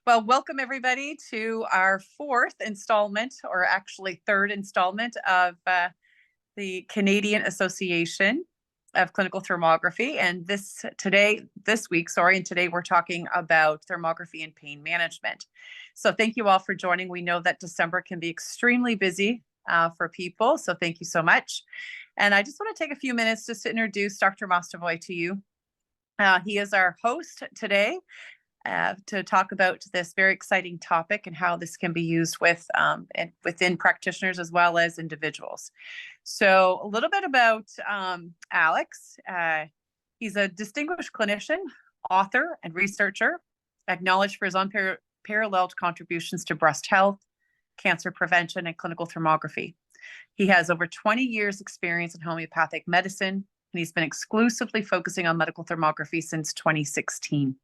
Well, welcome everybody to our fourth installment, or actually third installment of the Canadian Association of Clinical Thermography. And this week, and today we're talking about thermography and pain management. So thank you all for joining. We know that December can be extremely busy for people. So thank you so much. And I just want to take a few minutes just to introduce Dr. Mostovoy to you. He is our host today. To talk about this very exciting topic and how this can be used within practitioners as well as individuals. So a little bit about Alex. He's a distinguished clinician, author, and researcher, acknowledged for his unparalleled contributions to breast health, cancer prevention, and clinical thermography. He has over 20 years experience in homeopathic medicine, and he's been exclusively focusing on medical thermography since 2016.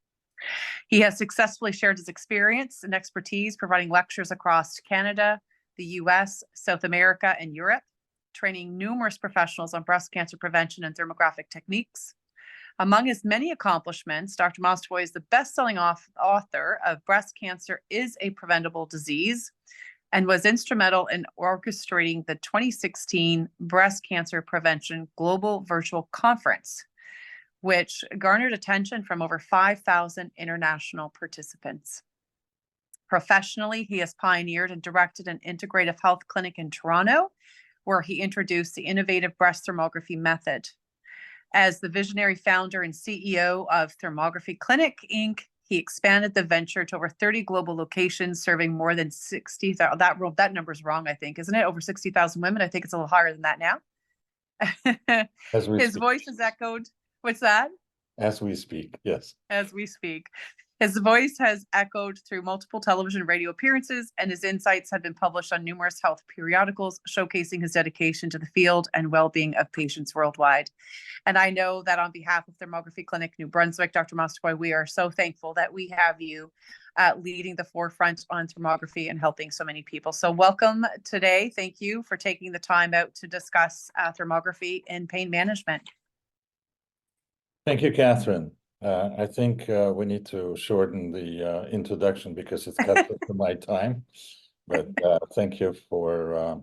He has successfully shared his experience and expertise providing lectures across Canada, the US, South America, and Europe, training numerous professionals on breast cancer prevention and thermographic techniques. Among his many accomplishments, Dr. Mostovoy is the best-selling author of Breast Cancer is a Preventable Disease and was instrumental in orchestrating the 2016 Breast Cancer Prevention Global Virtual Conference, which garnered attention from over 5,000 international participants. Professionally, he has pioneered and directed an integrative health clinic in Toronto, where he introduced the innovative breast thermography method. As the visionary founder and CEO of Thermography Clinic, Inc., he expanded the venture to over 30 global locations, serving more than 60,000. That number's wrong, I think, isn't it? Over 60,000 women. I think it's a little higher than that now. His voice is echoed. What's that? As we speak, yes. As we speak. His voice has echoed through multiple television and radio appearances, and his insights have been published on numerous health periodicals, showcasing his dedication to the field and well-being of patients worldwide. And I know that on behalf of Thermography Clinic New Brunswick, Dr. Mostovoy, we are so thankful that we have you leading the forefront on thermography and helping so many people. So welcome today. Thank you for taking the time out to discuss thermography and pain management. Thank you, Catherine. I think we need to shorten the introduction because it's cut to my time. But thank you for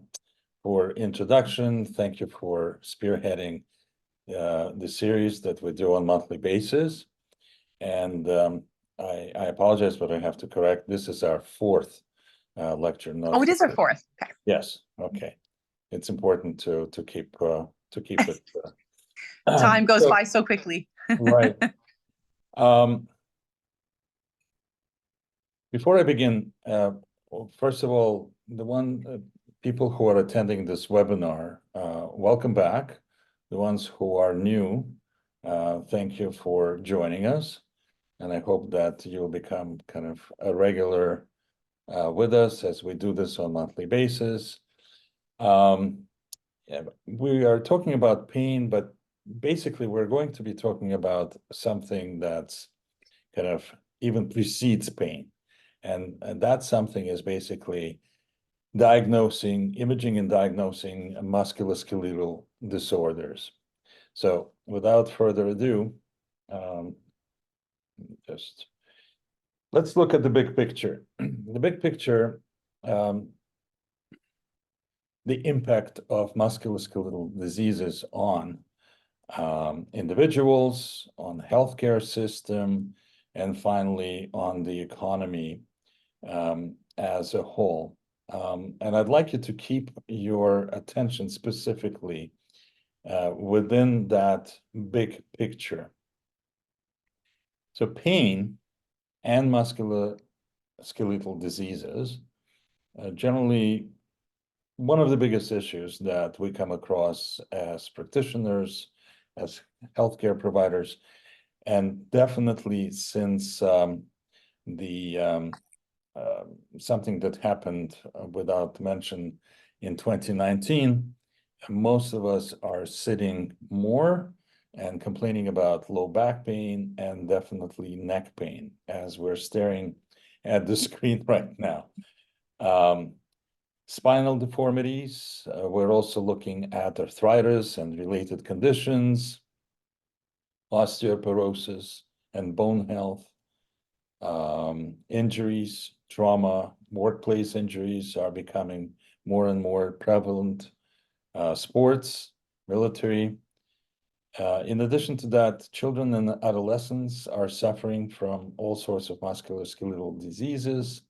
introduction. Thank you for spearheading the series that we do on a monthly basis. And I apologize, but I have to correct. This is our fourth lecture. Oh, it is our fourth. Okay. Yes. Okay. It's important to keep it. Time goes by so quickly. Right. Before I begin, first of all, people who are attending this webinar, welcome back. The ones who are new, thank you for joining us. And I hope that you'll become kind of a regular with us as we do this on a monthly basis. We are talking about pain, but basically we're going to be talking about something that's kind of even precedes pain. And that something is basically imaging and diagnosing musculoskeletal disorders. So without further ado, let's look at the big picture. The big picture, the impact of musculoskeletal diseases on individuals, on the healthcare system, and finally on the economy as a whole. And I'd like you to keep your attention specifically within that big picture. So pain and musculoskeletal diseases generally one of the biggest issues that we come across as practitioners, as healthcare providers, and definitely since something that happened without mention in 2019, most of us are sitting more and complaining about low back pain and definitely neck pain as we're staring at the screen right now. Spinal deformities, we're also looking at arthritis and related conditions, osteoporosis and bone health, Injuries, trauma, workplace injuries are becoming more and more prevalent. Sports, military. In addition to that, children and adolescents are suffering from all sorts of musculoskeletal diseases.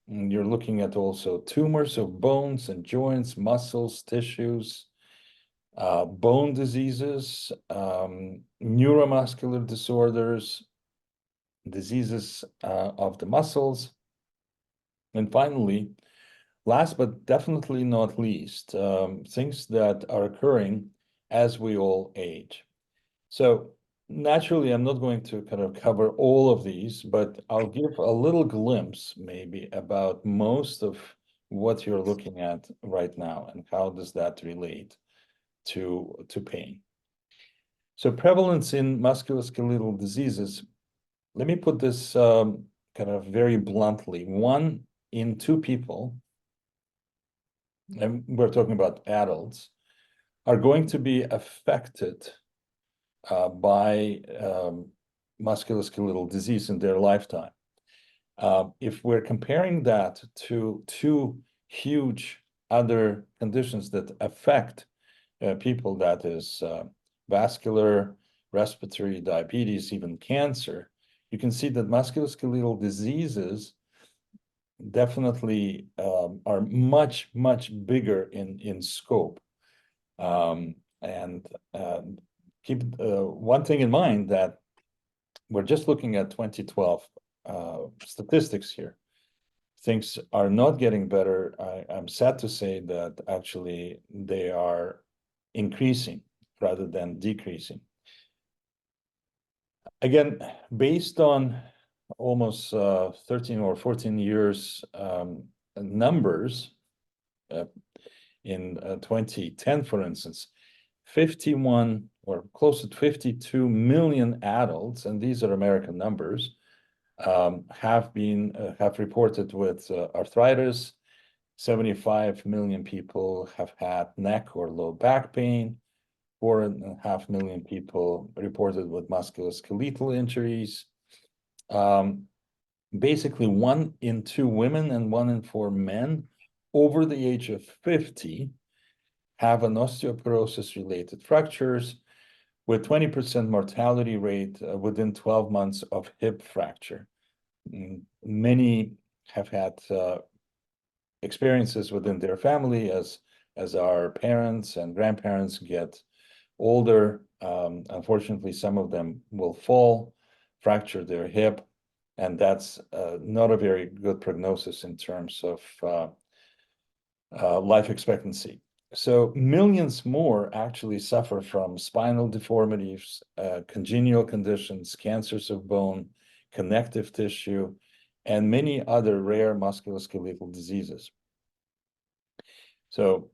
And you're looking at also tumors of bones and joints, muscles, tissues, bone diseases, neuromuscular disorders, diseases of the muscles. And finally, last but definitely not least, things that are occurring as we all age. So naturally, I'm not going to kind of cover all of these, but I'll give a little glimpse maybe about most of what you're looking at right now and how does that relate to pain. So prevalence in musculoskeletal diseases, let me put this kind of very bluntly. 1 in 2 people, and we're talking about adults, are going to be affected by musculoskeletal disease in their lifetime. If we're comparing that to 2 huge other conditions that affect people, that is vascular, respiratory, diabetes, even cancer, you can see that musculoskeletal diseases definitely are much, much bigger in scope. And keep one thing in mind, that we're just looking at 2012 statistics here. Things are not getting better. I'm sad to say that actually they are increasing rather than decreasing. Again, based on almost 13 or 14 years numbers, in 2010, for instance, 51 or close to 52 million adults, and these are American numbers, have reported with arthritis. 75 million people have had neck or low back pain. 4.5 million people reported with musculoskeletal injuries. Basically, 1 in 2 women and 1 in 4 men over the age of 50 have an osteoporosis-related fractures, with 20% mortality rate within 12 months of hip fracture. Many have had experiences within their family as our parents and grandparents get older. Unfortunately, some of them will fall, fracture their hip, and that's not a very good prognosis in terms of life expectancy. So millions more actually suffer from spinal deformities, congenital conditions, cancers of bone, connective tissue, and many other rare musculoskeletal diseases. So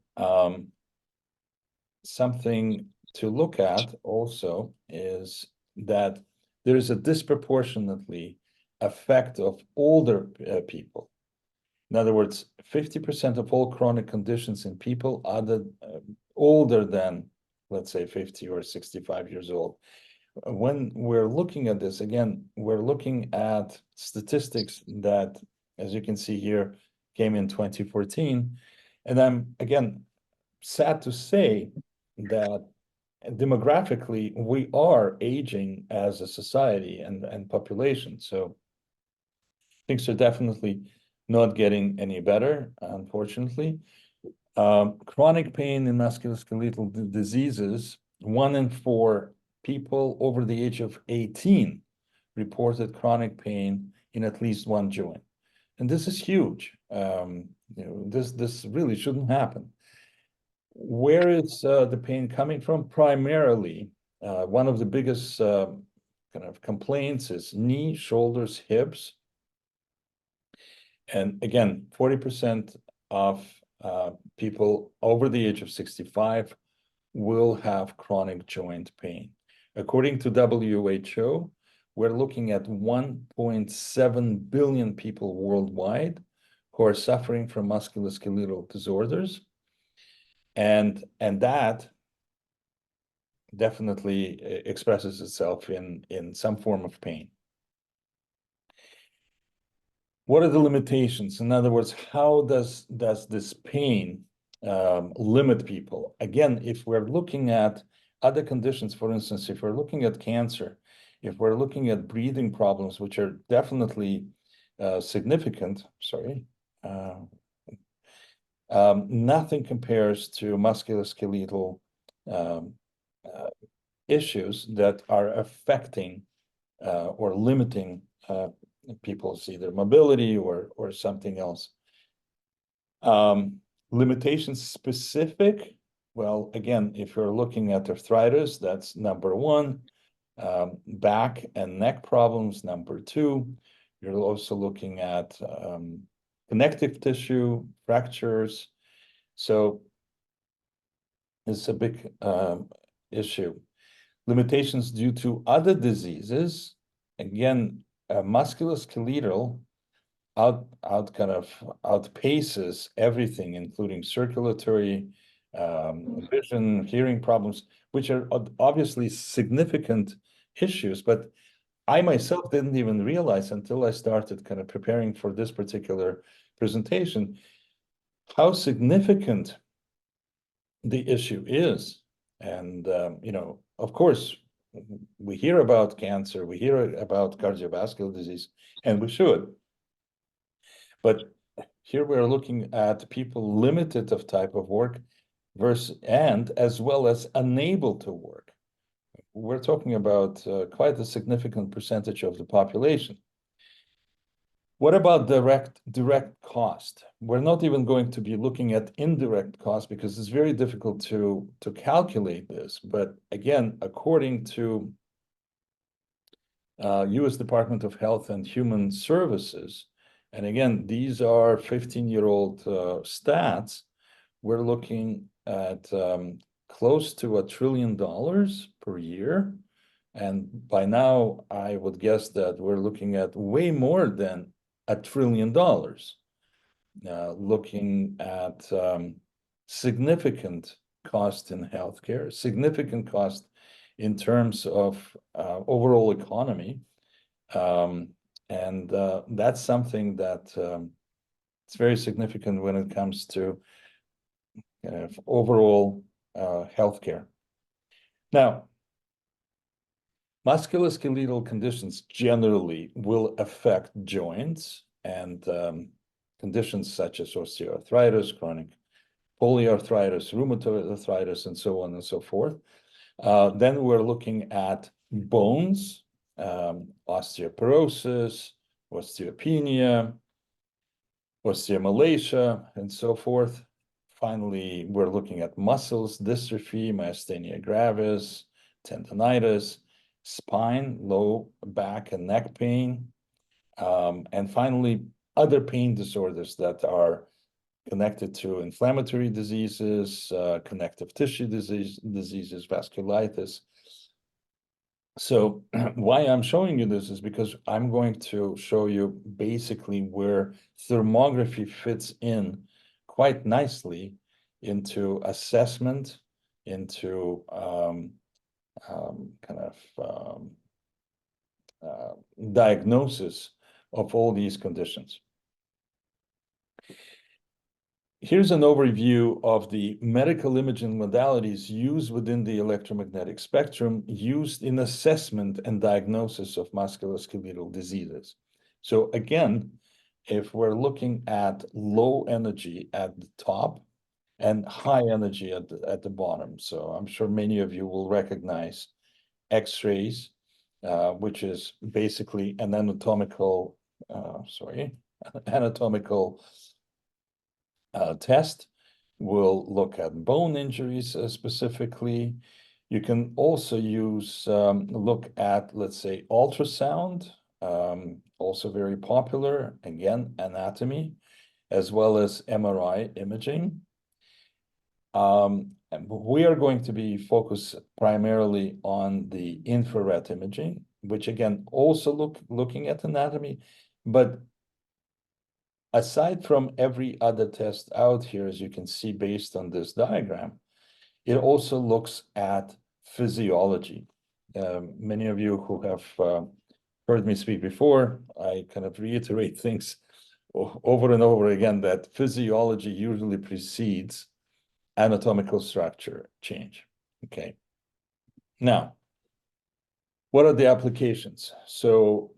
something to look at also is that there is a disproportionately effect of older people. In other words, 50% of all chronic conditions in people older than, let's say, 50 or 65 years old. When we're looking at this, again, we're looking at statistics that, as you can see here, came in 2014. And I'm, again, sad to say that demographically, we are aging as a society and population. So things are definitely not getting any better, unfortunately. Chronic pain in musculoskeletal diseases, 1 in 4 people over the age of 18 reported chronic pain in at least 1 joint. And this is huge. This really shouldn't happen. Where is the pain coming from? Primarily, one of the biggest kind of complaints is knee, shoulders, hips. And again, 40% of people over the age of 65 will have chronic joint pain. According to WHO, we're looking at 1.7 billion people worldwide who are suffering from musculoskeletal disorders. And that definitely expresses itself in some form of pain. What are the limitations? In other words, how does this pain limit people? Again, if we're looking at other conditions, for instance, if we're looking at cancer, if we're looking at breathing problems, which are definitely significant, nothing compares to musculoskeletal issues that are affecting or limiting people's either mobility or something else. Limitations specific, well, again, if you're looking at arthritis, that's number one. Back and neck problems, number two. You're also looking at connective tissue, fractures. So it's a big issue. Limitations due to other diseases, again, musculoskeletal outpaces everything, including circulatory, vision, hearing problems, which are obviously significant issues. But I myself didn't even realize until I started kind of preparing for this particular presentation how significant the issue is. And you know, of course, we hear about cancer, we hear about cardiovascular disease, and we should. But here we're looking at people limited of type of work versus and as well as unable to work. We're talking about quite a significant percentage of the population. What about direct cost? We're not even going to be looking at indirect cost because it's very difficult to calculate this. But again, according to U.S. Department of Health and Human Services, and again, these are 15-year-old stats, we're looking at close to $1 trillion per year. And by now, I would guess that we're looking at way more than $1 trillion, looking at significant cost in healthcare, significant cost in terms of overall economy. And that's something that it's very significant when it comes to overall healthcare. Now, musculoskeletal conditions generally will affect joints and conditions such as osteoarthritis, chronic polyarthritis, rheumatoid arthritis, and so on and so forth. Then we're looking at bones, osteoporosis, osteopenia, osteomalacia, and so forth. Finally, we're looking at muscles, dystrophy, myasthenia gravis, tendonitis, spine, low back and neck pain, and finally, other pain disorders that are connected to inflammatory diseases, connective tissue diseases, vasculitis. So why I'm showing you this is because I'm going to show you basically where thermography fits in quite nicely into assessment, into diagnosis of all these conditions. Here's an overview of the medical imaging modalities used within the electromagnetic spectrum used in assessment and diagnosis of musculoskeletal diseases. So again, if we're looking at low energy at the top and high energy at the bottom, so I'm sure many of you will recognize X-rays, which is basically an anatomical test. We'll look at bone injuries specifically. You can also use look at, let's say, ultrasound, also very popular, again, anatomy, as well as MRI imaging. And we are going to be focused primarily on the infrared imaging, which again, also looking at anatomy, but aside from every other test out here, as you can see based on this diagram, it also looks at physiology. Many of you who have heard me speak before, I kind of reiterate things over and over again that physiology usually precedes anatomical structure change. Okay. Now, what are the applications? So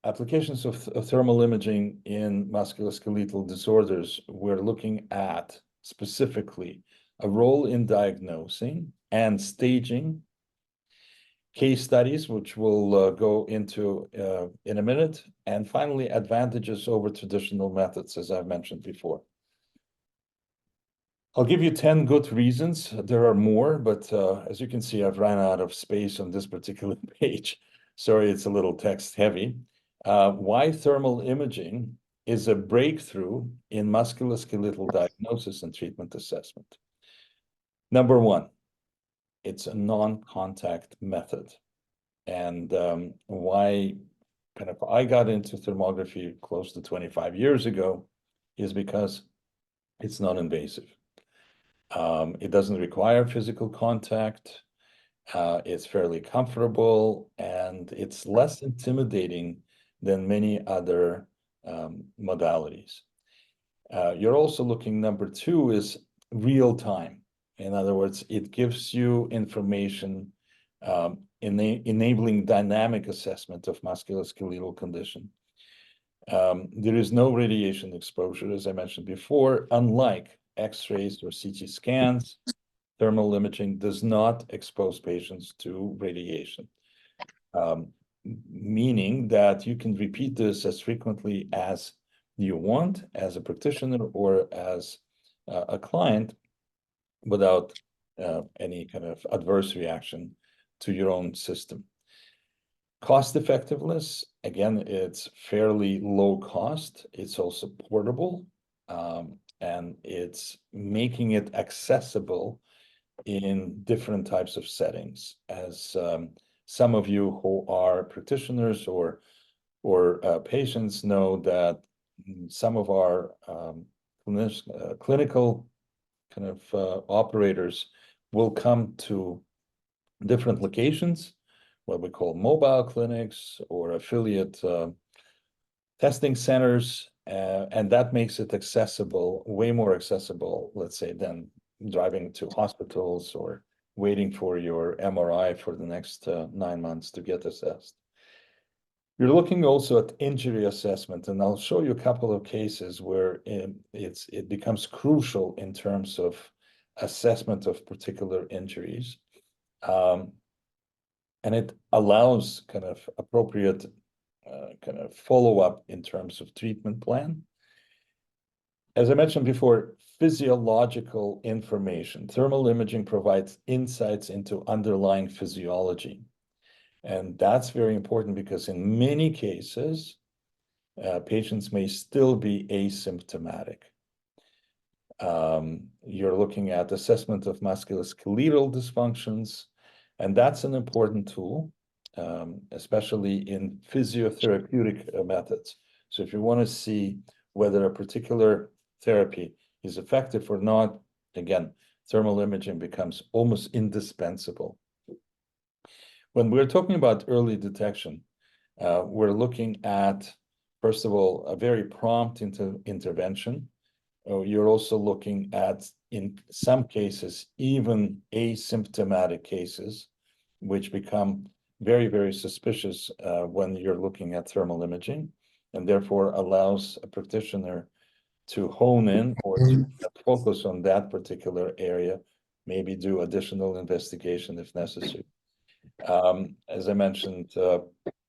applications of thermal imaging in musculoskeletal disorders, we're looking at specifically a role in diagnosing and staging, case studies, which we'll go into in a minute, and finally, advantages over traditional methods, as I've mentioned before. I'll give you 10 good reasons. There are more, but as you can see, I've run out of space on this particular page. Sorry, it's a little text heavy. Why thermal imaging is a breakthrough in musculoskeletal diagnosis and treatment assessment. Number one, it's a non-contact method. And why kind of I got into thermography close to 25 years ago is because it's non-invasive. It doesn't require physical contact. It's fairly comfortable, and it's less intimidating than many other modalities. You're also looking, number two is real time. In other words, it gives you information enabling dynamic assessment of musculoskeletal condition. There is no radiation exposure, as I mentioned before, unlike X-rays or CT scans. Thermal imaging does not expose patients to radiation, meaning that you can repeat this as frequently as you want as a practitioner or as a client without any kind of adverse reaction to your own system. Cost effectiveness, again, it's fairly low cost. It's also portable, and it's making it accessible in different types of settings. As some of you who are practitioners or patients know that some of our clinical kind of operators will come to different locations, what we call mobile clinics or affiliate testing centers, and that makes it accessible, way more accessible, let's say, than driving to hospitals or waiting for your MRI for the next 9 months to get assessed. You're looking also at injury assessment, and I'll show you a couple of cases where it becomes crucial in terms of assessment of particular injuries. And it allows kind of appropriate kind of follow-up in terms of treatment plan. As I mentioned before, physiological information. Thermal imaging provides insights into underlying physiology. And that's very important because in many cases, patients may still be asymptomatic. You're looking at assessment of musculoskeletal dysfunctions, and that's an important tool, especially in physiotherapeutic methods. So if you want to see whether a particular therapy is effective or not, again, thermal imaging becomes almost indispensable. When we're talking about early detection, we're looking at, first of all, a very prompt intervention. You're also looking at, in some cases, even asymptomatic cases, which become very, very suspicious when you're looking at thermal imaging, and therefore allows a practitioner to hone in or to focus on that particular area, maybe do additional investigation if necessary. As I mentioned,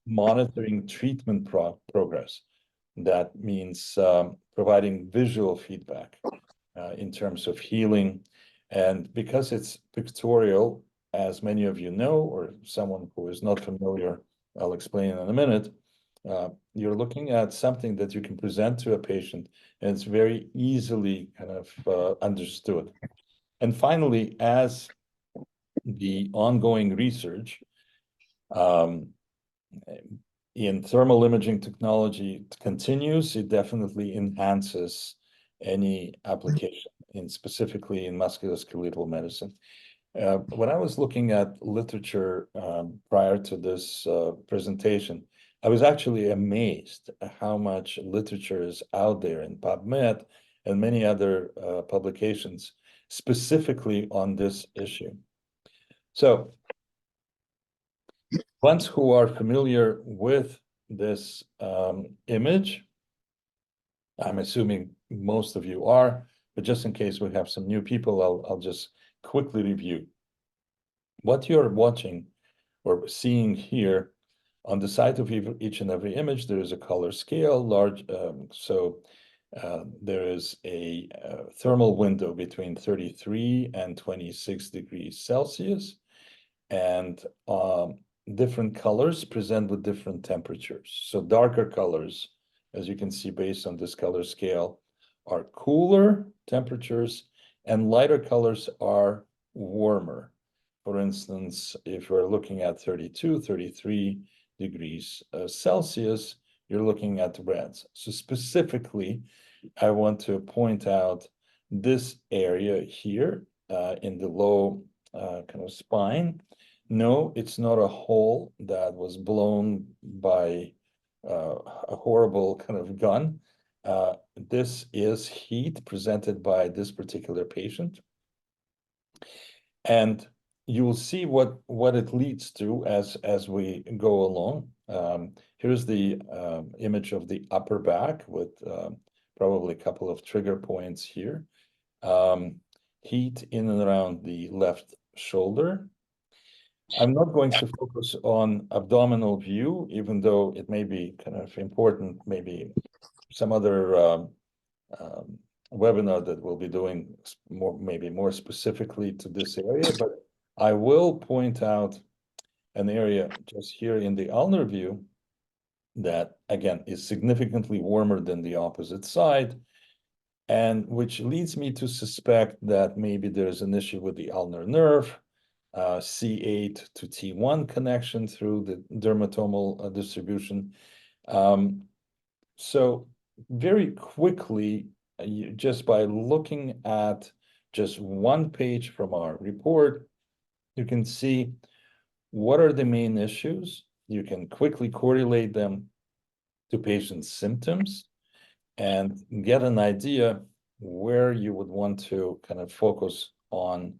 monitoring treatment progress. That means providing visual feedback in terms of healing. And because it's pictorial, as many of you know, or someone who is not familiar, I'll explain in a minute, you're looking at something that you can present to a patient, and it's very easily kind of understood. And finally, as the ongoing research in thermal imaging technology continues, it definitely enhances any application, specifically in musculoskeletal medicine. When I was looking at literature prior to this presentation, I was actually amazed at how much literature is out there in PubMed and many other publications specifically on this issue. So ones who are familiar with this image, I'm assuming most of you are, but just in case we have some new people, I'll just quickly review. What you're watching or seeing here on the side of each and every image, there is a color scale, large. There is a thermal window between 33 and 26 degrees Celsius, and different colors present with different temperatures. So darker colors, as you can see based on this color scale, are cooler temperatures, and lighter colors are warmer. For instance, if we're looking at 32, 33 degrees Celsius, you're looking at reds. So specifically, I want to point out this area here in the low kind of spine. No, it's not a hole that was blown by a horrible kind of gun. This is heat presented by this particular patient. And you will see what it leads to as we go along. Here's the image of the upper back with probably a couple of trigger points here. Heat in and around the left shoulder. I'm not going to focus on abdominal view, even though it may be kind of important, maybe some other webinar that we'll be doing maybe more specifically to this area, but I will point out an area just here in the ulnar view that, again, is significantly warmer than the opposite side, and which leads me to suspect that maybe there's an issue with the ulnar nerve, C8 to T1 connection through the dermatomal distribution. So very quickly, just by looking at just one page from our report, you can see what are the main issues. You can quickly correlate them to patients' symptoms and get an idea where you would want to kind of focus on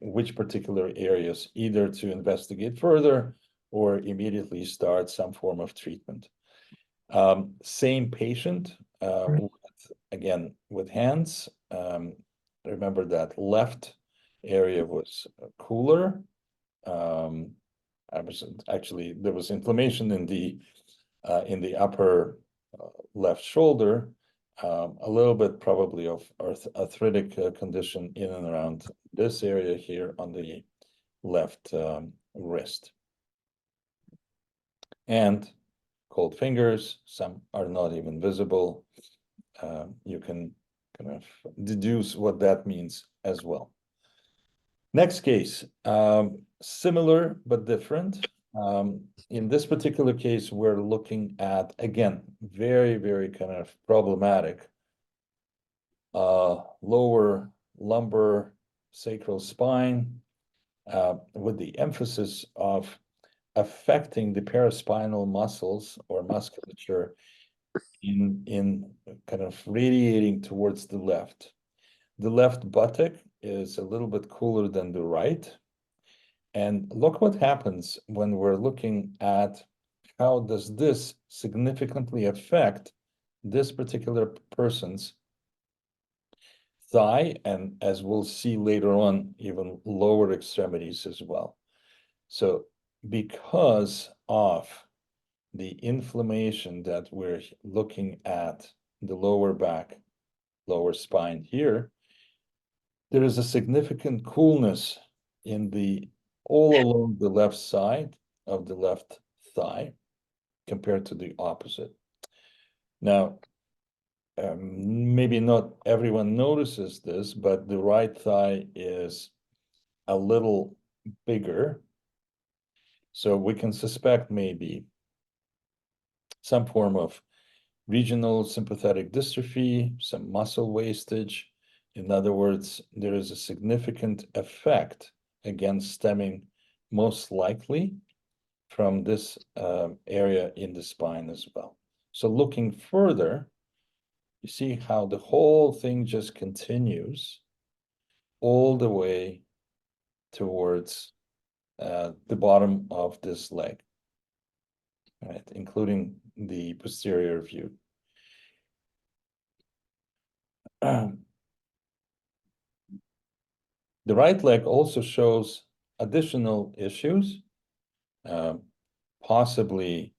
which particular areas, either to investigate further or immediately start some form of treatment. Same patient, again, with hands. Remember that left area was cooler. There was inflammation in the upper left shoulder, a little bit probably of arthritic condition in and around this area here on the left wrist. And cold fingers, some are not even visible. You can kind of deduce what that means as well. Next case, similar but different. In this particular case, we're looking at, again, very, very kind of problematic lower lumbar sacral spine with the emphasis of affecting the paraspinal muscles or musculature in kind of radiating towards the left. The left buttock is a little bit cooler than the right. And look what happens when we're looking at how does this significantly affect this particular person's thigh, and as we'll see later on, even lower extremities as well. So because of the inflammation that we're looking at the lower back, lower spine here, there is a significant coolness in all along the left side of the left thigh compared to the opposite. Now, maybe not everyone notices this, but the right thigh is a little bigger. So we can suspect maybe some form of regional sympathetic dystrophy, some muscle wastage. In other words, there is a significant effect, again, stemming most likely from this area in the spine as well. So looking further, you see how the whole thing just continues all the way towards the bottom of this leg, right, including the posterior view. The right leg also shows additional issues, possibly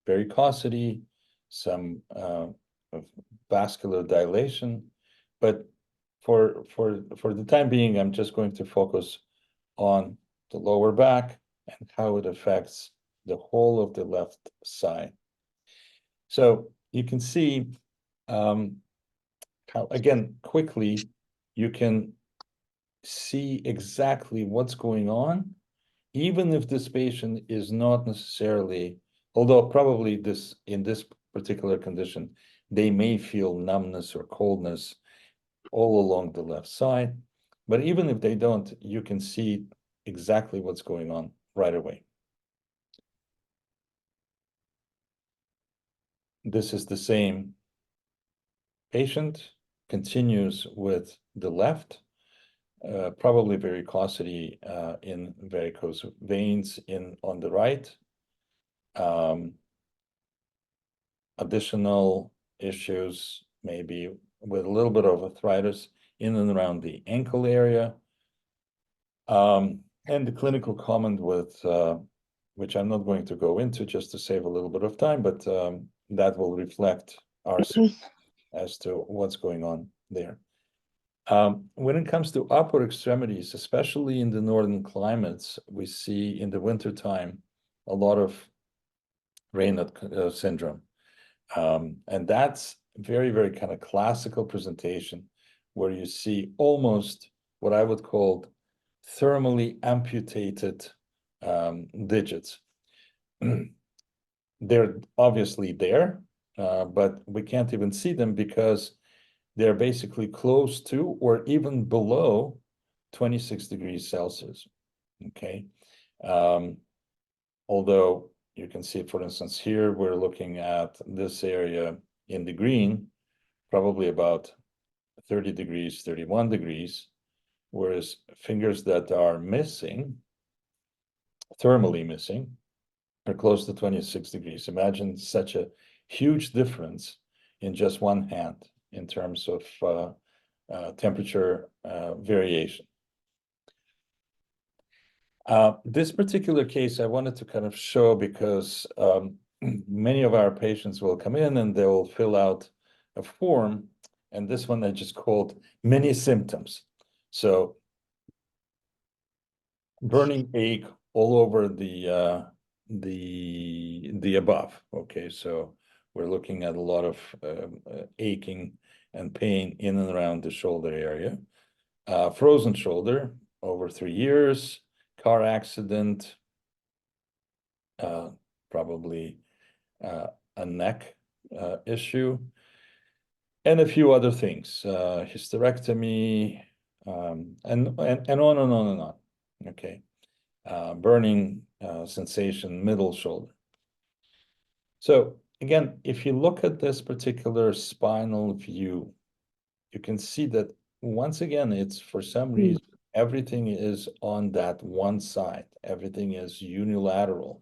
varicosity, some vascular dilation, but for the time being, I'm just going to focus on the lower back and how it affects the whole of the left side. So you can see how, again, quickly, you can see exactly what's going on, even if this patient is not necessarily, although probably in this particular condition, they may feel numbness or coldness all along the left side. But even if they don't, you can see exactly what's going on right away. This is the same patient, continues with the left, probably varicosity in varicose veins on the right. Additional issues, maybe with a little bit of arthritis in and around the ankle area. And the clinical comment with, which I'm not going to go into just to save a little bit of time, but that will reflect our as to what's going on there. When it comes to upper extremities, especially in the northern climates, we see in the wintertime a lot of Raynaud syndrome. And that's very, very kind of classical presentation where you see almost what I would call thermally amputated digits. They're obviously there, but we can't even see them because they're basically close to or even below 26 degrees Celsius, okay? Although you can see, for instance, here, we're looking at this area in the green, probably about 30 degrees, 31 degrees, whereas fingers that are missing, thermally missing, are close to 26 degrees. Imagine such a huge difference in just one hand in terms of temperature variation. This particular case I wanted to kind of show because many of our patients will come in and they will fill out a form, and this one I just called many symptoms. So burning ache all over the above. Okay, so we're looking at a lot of aching and pain in and around the shoulder area. Frozen shoulder over 3 years, car accident, probably a neck issue, and a few other things, hysterectomy, and on and on and on. Okay, burning sensation, middle shoulder. So again, if you look at this particular spinal view, you can see that once again, it's for some reason, everything is on that one side. Everything is unilateral.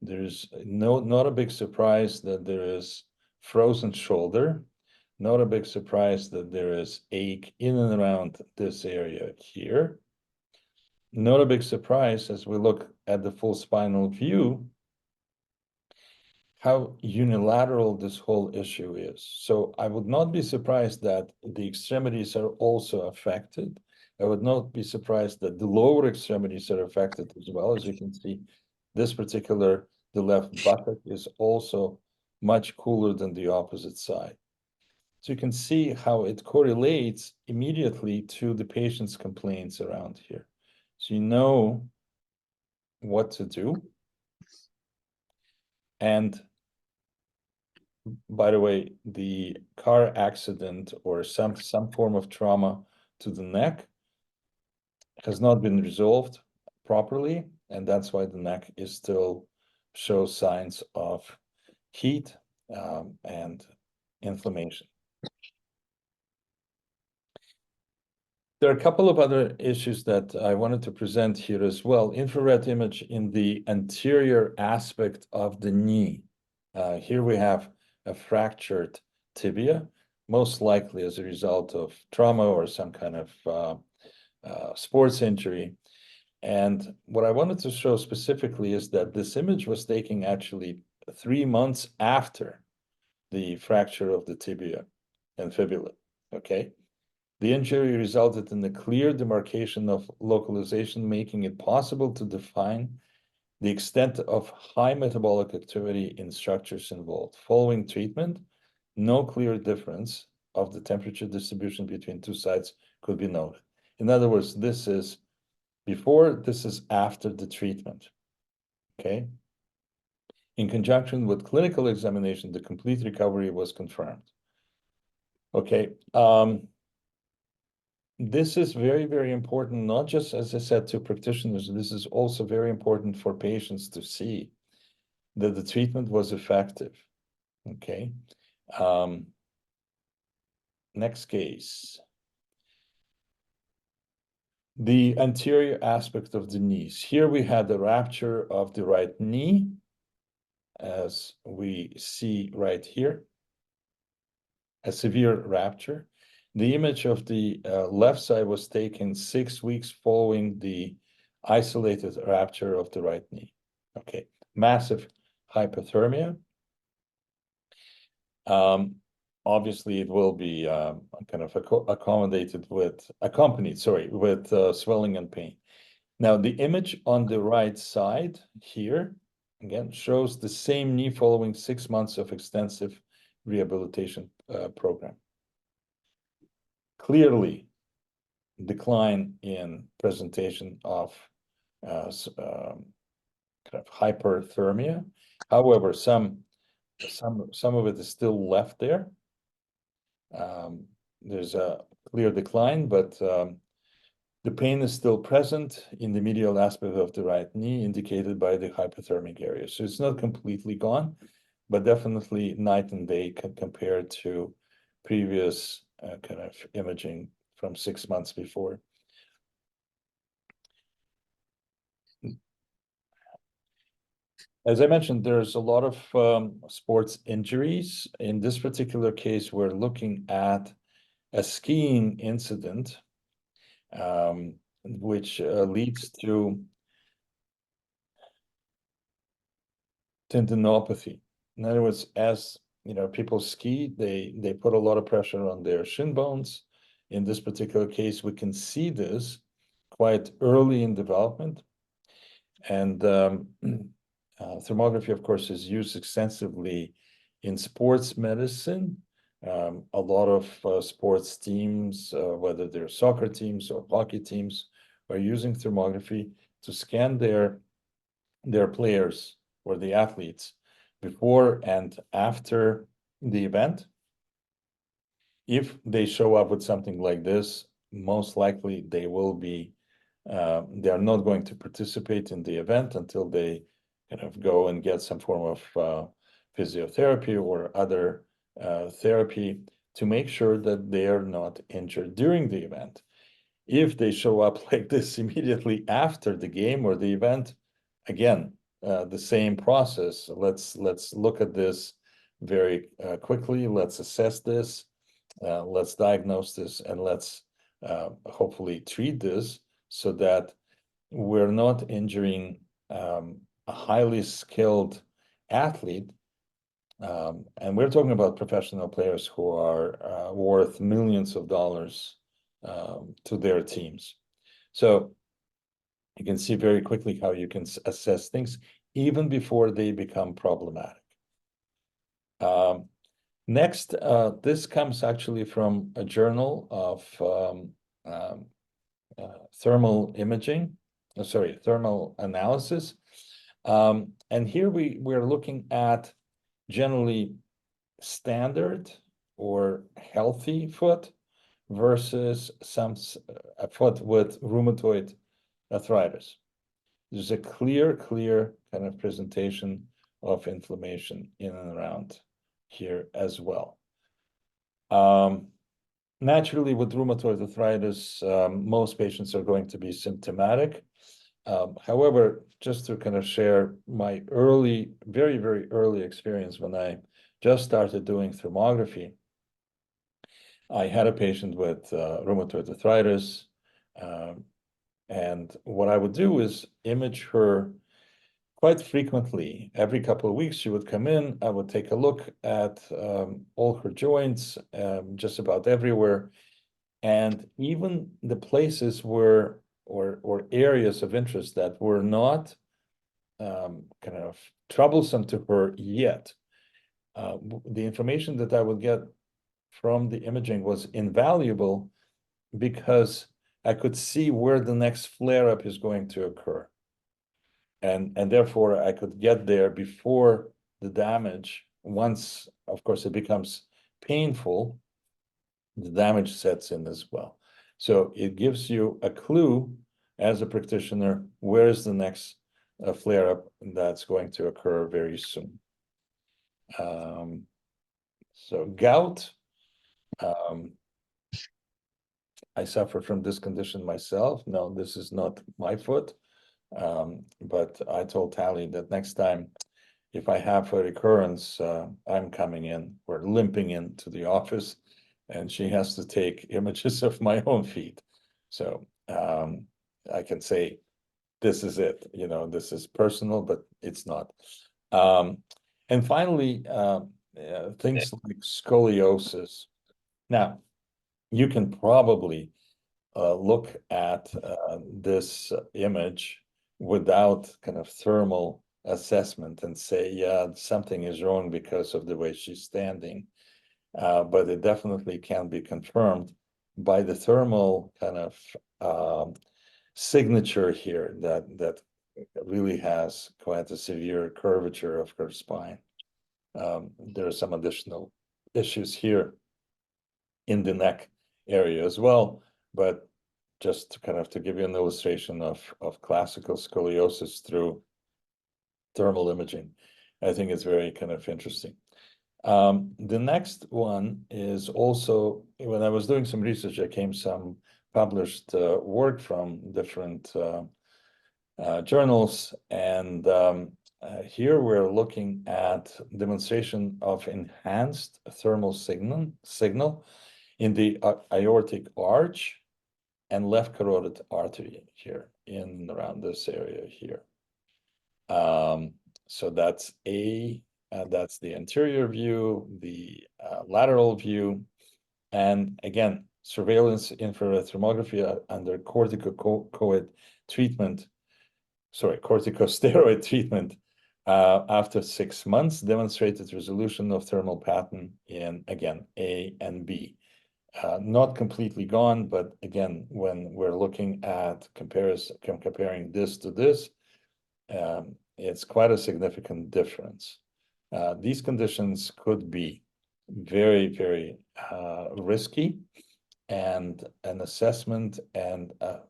There's not a big surprise that there is frozen shoulder. Not a big surprise that there is ache in and around this area here. Not a big surprise as we look at the full spinal view, how unilateral this whole issue is. So I would not be surprised that the extremities are also affected. I would not be surprised that the lower extremities are affected as well. As you can see, this particular, the left buttock is also much cooler than the opposite side. So you can see how it correlates immediately to the patient's complaints around here. So you know what to do. And by the way, the car accident or some form of trauma to the neck has not been resolved properly, and that's why the neck is still show signs of heat and inflammation. There are a couple of other issues that I wanted to present here as well. Infrared image in the anterior aspect of the knee. Here we have a fractured tibia, most likely as a result of trauma or some kind of sports injury. And what I wanted to show specifically is that this image was taken actually 3 months after the fracture of the tibia and fibula, okay? The injury resulted in a clear demarcation of localization, making it possible to define the extent of high metabolic activity in structures involved. Following treatment, no clear difference of the temperature distribution between two sites could be noted. In other words, this is before, this is after the treatment, okay? In conjunction with clinical examination, the complete recovery was confirmed. Okay, this is very, very important, not just, as I said, to practitioners, this is also very important for patients to see that the treatment was effective, okay? Next case. The anterior aspect of the knees. Here we had the rupture of the right knee, as we see right here, a severe rupture. The image of the left side was taken 6 weeks following the isolated rupture of the right knee. Okay, massive hypothermia. Obviously, it will be kind of accompanied with swelling and pain. Now, the image on the right side here, again, shows the same knee following 6 months of extensive rehabilitation program. Clearly, decline in presentation of kind of hyperthermia. However, some of it is still left there. There's a clear decline, but the pain is still present in the medial aspect of the right knee, indicated by the hypothermic area. So it's not completely gone, but definitely night and day compared to previous kind of imaging from 6 months before. As I mentioned, there's a lot of sports injuries. In this particular case, we're looking at a skiing incident, which leads to tendinopathy. In other words, as you know, people ski, they put a lot of pressure on their shin bones. In this particular case, we can see this quite early in development. And thermography, of course, is used extensively in sports medicine. A lot of sports teams, whether they're soccer teams or hockey teams, are using thermography to scan their players or the athletes before and after the event. If they show up with something like this, most likely they will be, they are not going to participate in the event until they kind of go and get some form of physiotherapy or other therapy to make sure that they are not injured during the event. If they show up like this immediately after the game or the event, again, the same process. Let's look at this very quickly. Let's assess this. Let's diagnose this, and let's hopefully treat this so that we're not injuring a highly skilled athlete. And we're talking about professional players who are worth millions of dollars to their teams. So you can see very quickly how you can assess things even before they become problematic. Next, this comes actually from a journal of thermal imaging, thermal analysis. And here we're looking at generally standard or healthy foot versus a foot with rheumatoid arthritis. there's a clear kind of presentation of inflammation in and around here as well. Naturally, with rheumatoid arthritis, most patients are going to be symptomatic. However, just to kind of share my early, very, very early experience when I just started doing thermography, I had a patient with rheumatoid arthritis, and what I would do is image her quite frequently. Every couple of weeks, she would come in. I would take a look at all her joints, just about everywhere, and even the places where or areas of interest that were not kind of troublesome to her yet. The information that I would get from the imaging was invaluable because I could see where the next flare-up is going to occur. And therefore I could get there before the damage. Once, of course, it becomes painful, the damage sets in as well. So it gives you a clue as a practitioner, where is the next flare-up that's going to occur very soon. So gout, I suffer from this condition myself. No, this is not my foot. But I told Tally that next time, if I have a recurrence, I'm coming in or limping into the office, and she has to take images of my own feet. So I can say, this is it, you know, this is personal, but it's not. And finally, things like scoliosis. Now, you can probably look at this image without kind of thermal assessment and say, yeah, something is wrong because of the way she's standing. But it definitely can be confirmed by the thermal kind of signature here that really has quite a severe curvature of her spine. There are some additional issues here in the neck area as well, but just to kind of to give you an illustration of classical scoliosis through thermal imaging, I think it's very kind of interesting. The next one is also, when I was doing some research, I came some published work from different journals, and here we're looking at demonstration of enhanced thermal signal in the aortic arch and left carotid artery here in around this area here. So that's that's the anterior view, the lateral view, and again, surveillance infrared thermography under corticosteroid treatment after 6 months demonstrated resolution of thermal pattern in, again, A and B. Not completely gone, but again, when we're looking at comparing this to this, it's quite a significant difference. These conditions could be very, very risky, and an assessment and a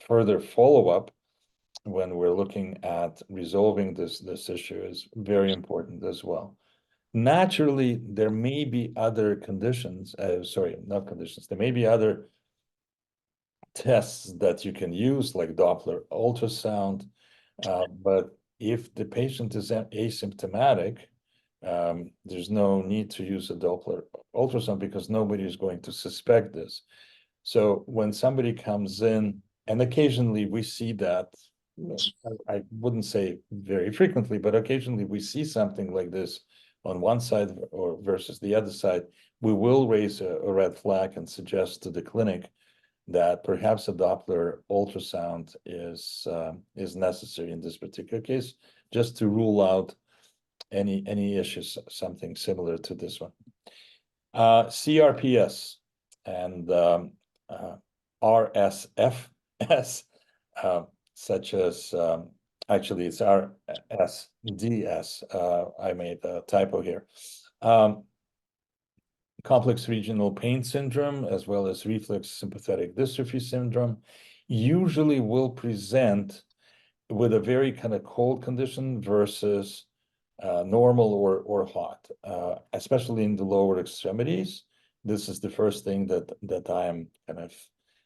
further follow-up when we're looking at resolving this issue is very important as well. Naturally, there may be other conditions, sorry, not conditions, there may be other tests that you can use, like Doppler ultrasound, but if the patient is asymptomatic, there's no need to use a Doppler ultrasound because nobody is going to suspect this. So when somebody comes in, and occasionally we see that, I wouldn't say very frequently, but occasionally we see something like this on one side or versus the other side, we will raise a red flag and suggest to the clinic that perhaps a Doppler ultrasound is necessary in this particular case, just to rule out any issues, something similar to this one. CRPS and RSFS, such as, actually it's RSDS, I made a typo here. Complex regional pain syndrome, as well as reflex sympathetic dystrophy syndrome, usually will present with a very kind of cold condition versus normal or hot, especially in the lower extremities. This is the first thing that I am kind of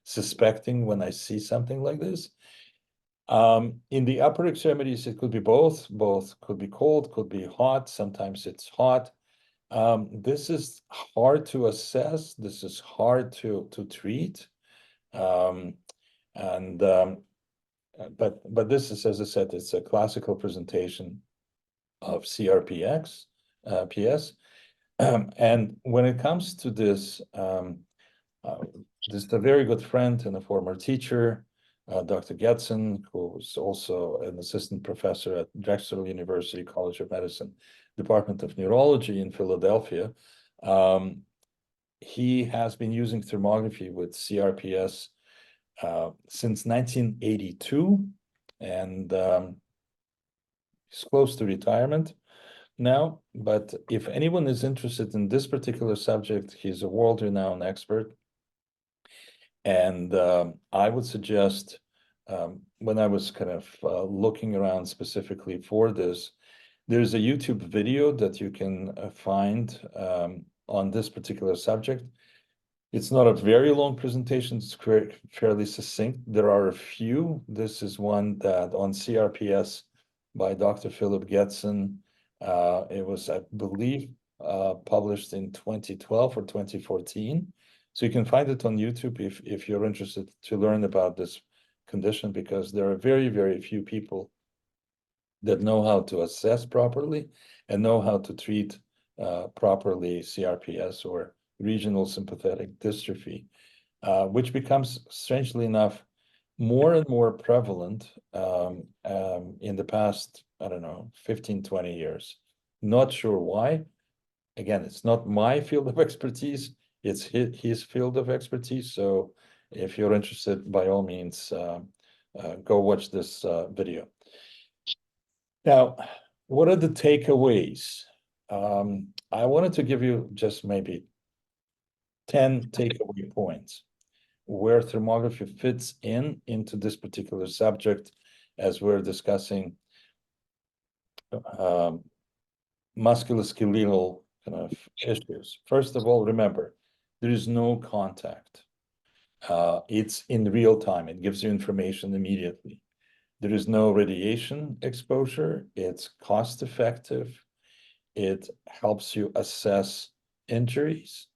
suspecting when I see something like this. In the upper extremities, it could be both. Both could be cold, could be hot. Sometimes it's hot. This is hard to assess. This is hard to treat. But this is, as I said, it's a classical presentation of CRPX, PS. And when it comes to this, this is a very good friend and a former teacher, Dr. Getson, who is also an assistant professor at Drexel University College of Medicine, Department of Neurology in Philadelphia. He has been using thermography with CRPS since 1982, and he's close to retirement now. But if anyone is interested in this particular subject, he's a world-renowned expert. And I would suggest, when I was kind of looking around specifically for this, there's a YouTube video that you can find on this particular subject. It's not a very long presentation, it's fairly succinct. There are a few. This is one that on CRPS by Dr. Philip Getson. It was, I believe, published in 2012 or 2014. So you can find it on YouTube if you're interested to learn about this condition, because there are very, very few people that know how to assess properly and know how to treat properly CRPS or regional sympathetic dystrophy, which becomes, strangely enough, more and more prevalent in the past, I don't know, 15, 20 years. Not sure why. Again, it's not my field of expertise, it's his field of expertise. So if you're interested, by all means, go watch this video. Now, what are the takeaways? I wanted to give you just maybe 10 takeaway points where thermography fits into this particular subject as we're discussing musculoskeletal kind of issues. First of all, remember, there is no contact. It's in real time. It gives you information immediately. There is no radiation exposure. It's cost effective. It helps you assess injuries.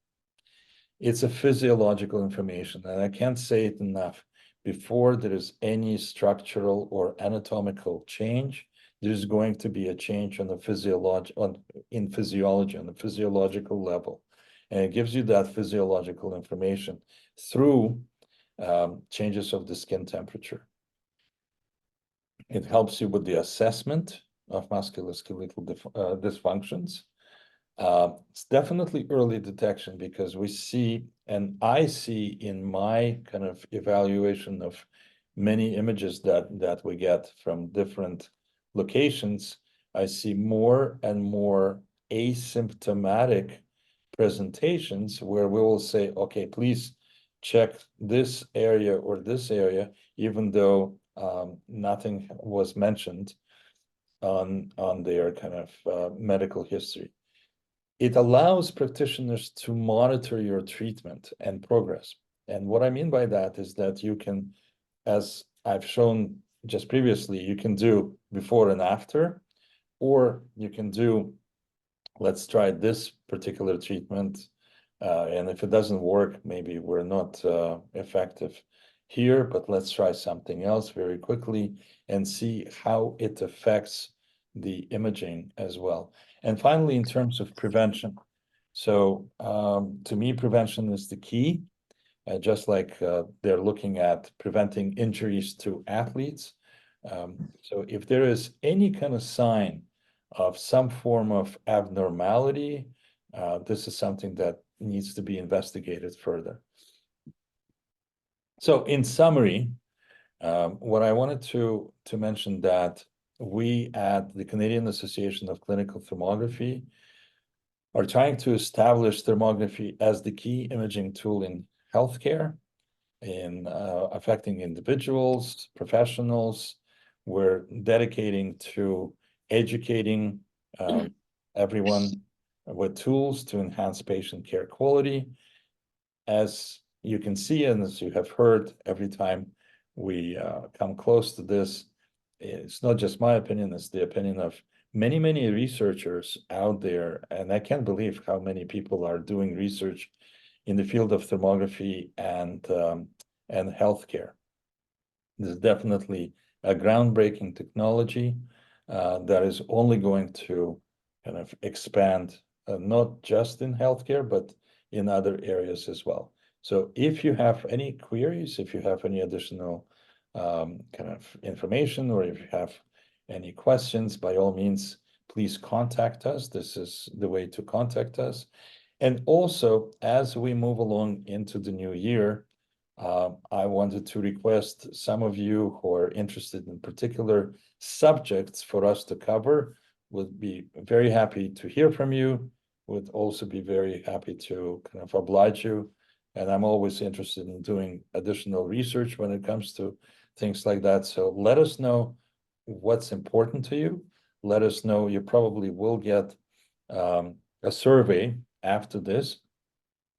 It's a physiological information, and I can't say it enough. Before there is any structural or anatomical change, there's going to be a change on the physiology, on the physiological level. And it gives you that physiological information through changes of the skin temperature. It helps you with the assessment of musculoskeletal dysfunctions. It's definitely early detection, because we see, and I see in my kind of evaluation of many images that we get from different locations, I see more and more asymptomatic presentations where we will say, okay, please check this area or this area, even though nothing was mentioned on their kind of medical history. It allows practitioners to monitor your treatment and progress. And what I mean by that is that you can, as I've shown just previously, you can do before and after, or you can do, let's try this particular treatment, and if it doesn't work, maybe we're not effective here, but let's try something else very quickly and see how it affects the imaging as well. And finally, in terms of prevention, so to me, prevention is the key. Just like they're looking at preventing injuries to athletes. So if there is any kind of sign of some form of abnormality, this is something that needs to be investigated further. So in summary, what I wanted to mention that we at the Canadian Association of Clinical Thermography are trying to establish thermography as the key imaging tool in healthcare, in affecting individuals, professionals. we're dedicating to educating everyone with tools to enhance patient care quality. As you can see, and as you have heard, every time we come close to this, it's not just my opinion, it's the opinion of many, many researchers out there. And I can't believe how many people are doing research in the field of thermography and healthcare. This is definitely a groundbreaking technology that is only going to kind of expand, not just in healthcare, but in other areas as well. So if you have any queries, if you have any additional kind of information, or if you have any questions, by all means, please contact us. This is the way to contact us. And also, as we move along into the new year, I wanted to request some of you who are interested in particular subjects for us to cover. Would be very happy to hear from you, would also be very happy to kind of oblige you. And I'm always interested in doing additional research when it comes to things like that. So let us know what's important to you. Let us know. You probably will get a survey after this.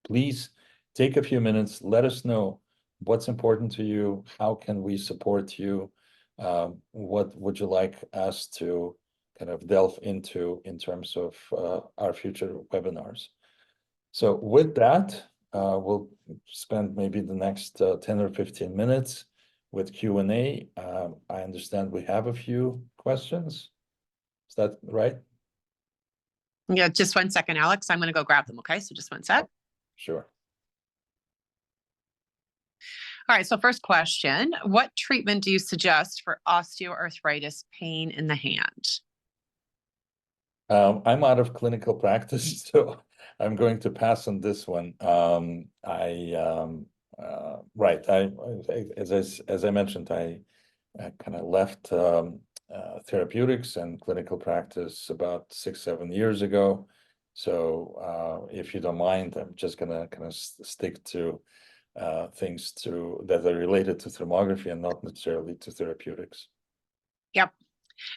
Please take a few minutes, let us know what's important to you, how can we support you, what would you like us to kind of delve into in terms of our future webinars. So with that, we'll spend maybe the next 10 or 15 minutes with Q&A. I understand we have a few questions. Is that right? Yeah, just 1 second, Alex. I'm going to go grab them. Okay, so just 1 sec. Sure. All right, so first question, what treatment do you suggest for osteoarthritis pain in the hand? I'm out of clinical practice, so I'm going to pass on this one. Right. As I mentioned, I kind of left therapeutics and clinical practice about 6-7 years ago. So if you don't mind, I'm just gonna kind of stick to things that are related to thermography and not necessarily to therapeutics. Yep.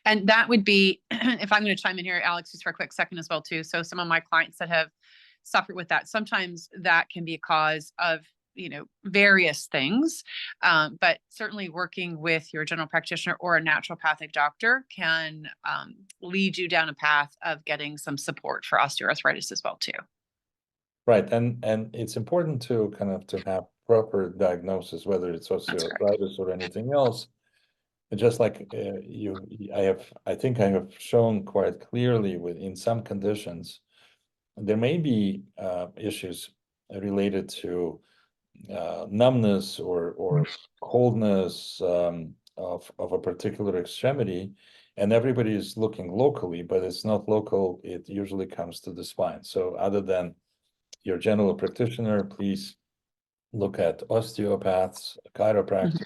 And that would be, if I'm going to chime in here, Alex, just for a quick second as well, too. So some of my clients that have suffered with that, sometimes that can be a cause of, various things. But certainly working with your general practitioner or a naturopathic doctor can lead you down a path of getting some support for osteoarthritis as well, too. Right. And it's important to kind of to have proper diagnosis, whether it's osteoarthritis or anything else. Just like I think I have shown quite clearly in some conditions, there may be issues related to numbness or coldness of a particular extremity, and everybody is looking locally, but it's not local. It usually comes to the spine. So other than your general practitioner, please look at osteopaths, chiropractors,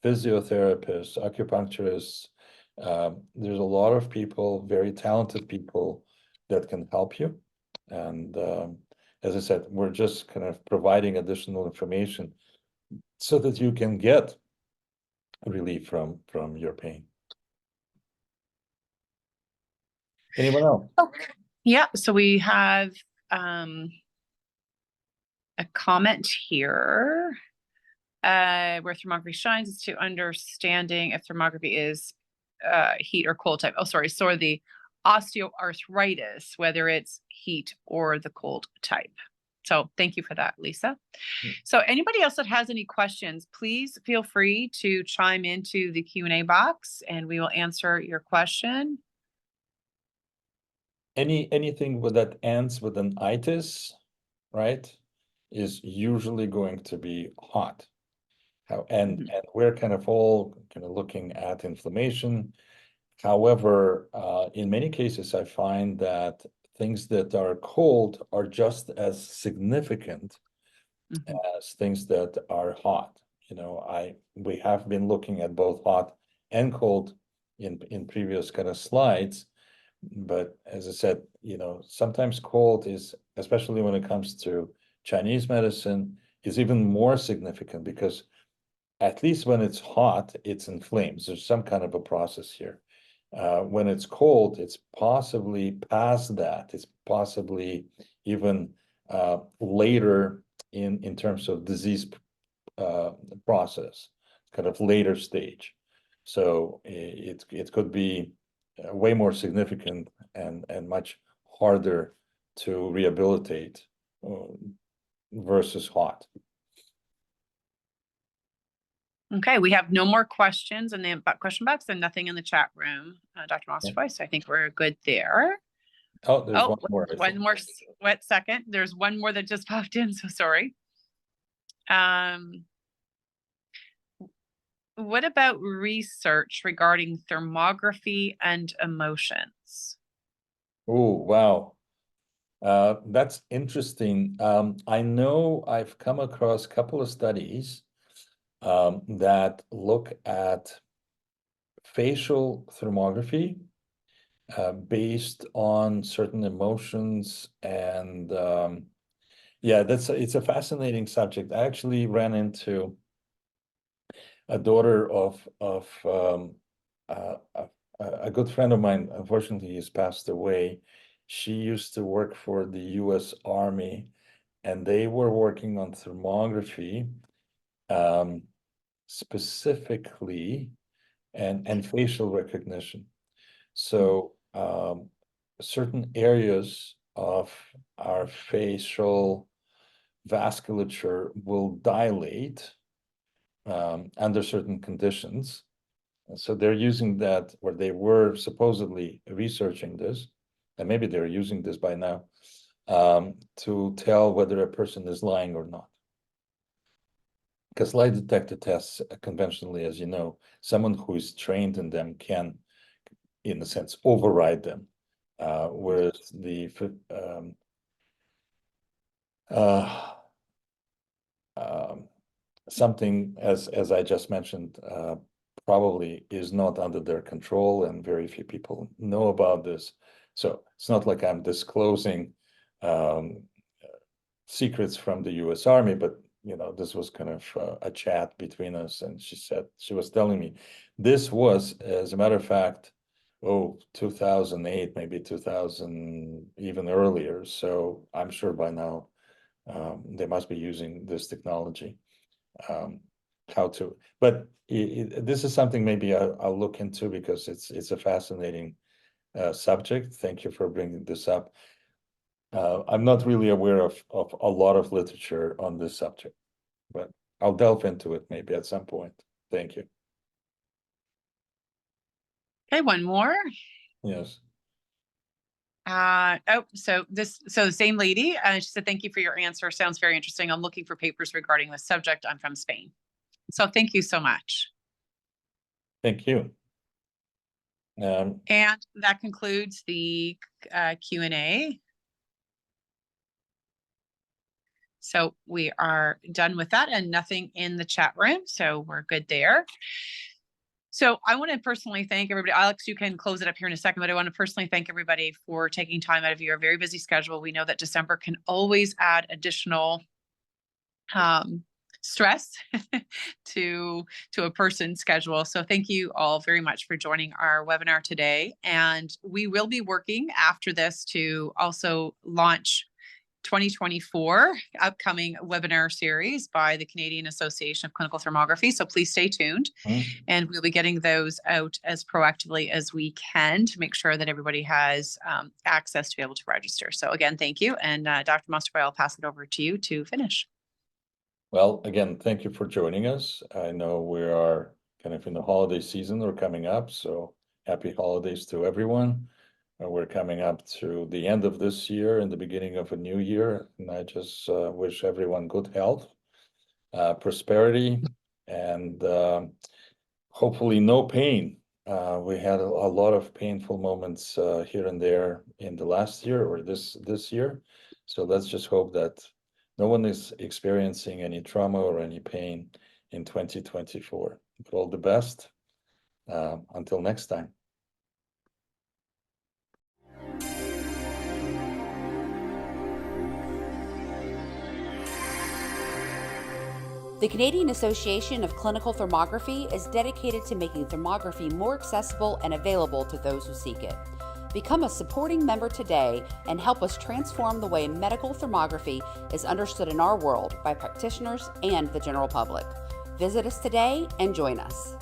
physiotherapists, acupuncturists. There's a lot of people, very talented people that can help you. And as I said, we're just kind of providing additional information so that you can get relief from your pain. Anyone else? Yeah, so we have a comment here. Where thermography shines is to understanding if thermography is heat or cold type. Oh, sorry. So the osteoarthritis, whether it's heat or the cold type. So thank you for that, Lisa. So anybody else that has any questions, please feel free to chime into the Q&A box and we will answer your question. Anything that ends with an itis, right, is usually going to be hot. And we're kind of all kind of looking at inflammation. However, in many cases, I find that things that are cold are just as significant as things that are hot. We have been looking at both hot and cold in previous kind of slides, but as I said, sometimes cold is, especially when it comes to Chinese medicine, is even more significant because at least when it's hot, it's in flames. There's some kind of a process here. When it's cold, it's possibly past that. It's possibly even later in terms of disease process, kind of later stage. So it could be way more significant and much harder to rehabilitate versus hot. Okay, we have no more questions in the question box and nothing in the chat room, Dr. Mostovoy, so I think we're good there. Oh, there's one more. One more second. There's one more that just popped in, so sorry. What about research regarding thermography and emotions? Oh, wow. That's interesting. I know I've come across a couple of studies that look at facial thermography based on certain emotions, and yeah, it's a fascinating subject. I actually ran into a daughter of a good friend of mine. Unfortunately, he's passed away. She used to work for the U.S. Army, and they were working on thermography specifically, and facial recognition. So certain areas of our facial vasculature will dilate under certain conditions. And so they're using that, or they were supposedly researching this, and maybe they're using this by now, to tell whether a person is lying or not. Because lie detector tests, conventionally, as you know, someone who is trained in them can, in a sense, override them. Whereas the something as I just mentioned probably is not under their control, and very few people know about this. So it's not like I'm disclosing secrets from the U.S. Army, but this was kind of a chat between us, and she was telling me this was, as a matter of fact, 2008, maybe 2000, even earlier. So I'm sure by now they must be using this technology. But this is something maybe I'll look into, because it's a fascinating subject. Thank you for bringing this up. I'm not really aware of a lot of literature on this subject, but I'll delve into it maybe at some point. Thank you. Okay, one more. Yes. So the same lady, she said, thank you for your answer. Sounds very interesting. I'm looking for papers regarding this subject. I'm from Spain. So thank you so much. Thank you. And that concludes the Q&A. So we are done with that, and nothing in the chat room. So we're good there. So I want to personally thank everybody. Alex, you can close it up here in a second, but I want to personally thank everybody for taking time out of your very busy schedule. We know that December can always add additional stress to a person's schedule. So thank you all very much for joining our webinar today. And we will be working after this to also launch 2024 upcoming webinar series by the Canadian Association of Clinical Thermography. So please stay tuned. And we'll be getting those out as proactively as we can to make sure that everybody has access to be able to register. So again, thank you. And Dr. Mostovoy, I'll pass it over to you to finish. Well, again, thank you for joining us. I know we are kind of in the holiday season, we're coming up, so happy holidays to everyone. We're coming up to the end of this year and the beginning of a new year, and I just wish everyone good health, prosperity, and hopefully no pain. We had a lot of painful moments here and there in the last year or this year. So let's just hope that no one is experiencing any trauma or any pain in 2024. All the best. Until next time. The Canadian Association of Clinical Thermography is dedicated to making thermography more accessible and available to those who seek it. Become a supporting member today and help us transform the way medical thermography is understood in our world by practitioners and the general public. Visit us today and join us.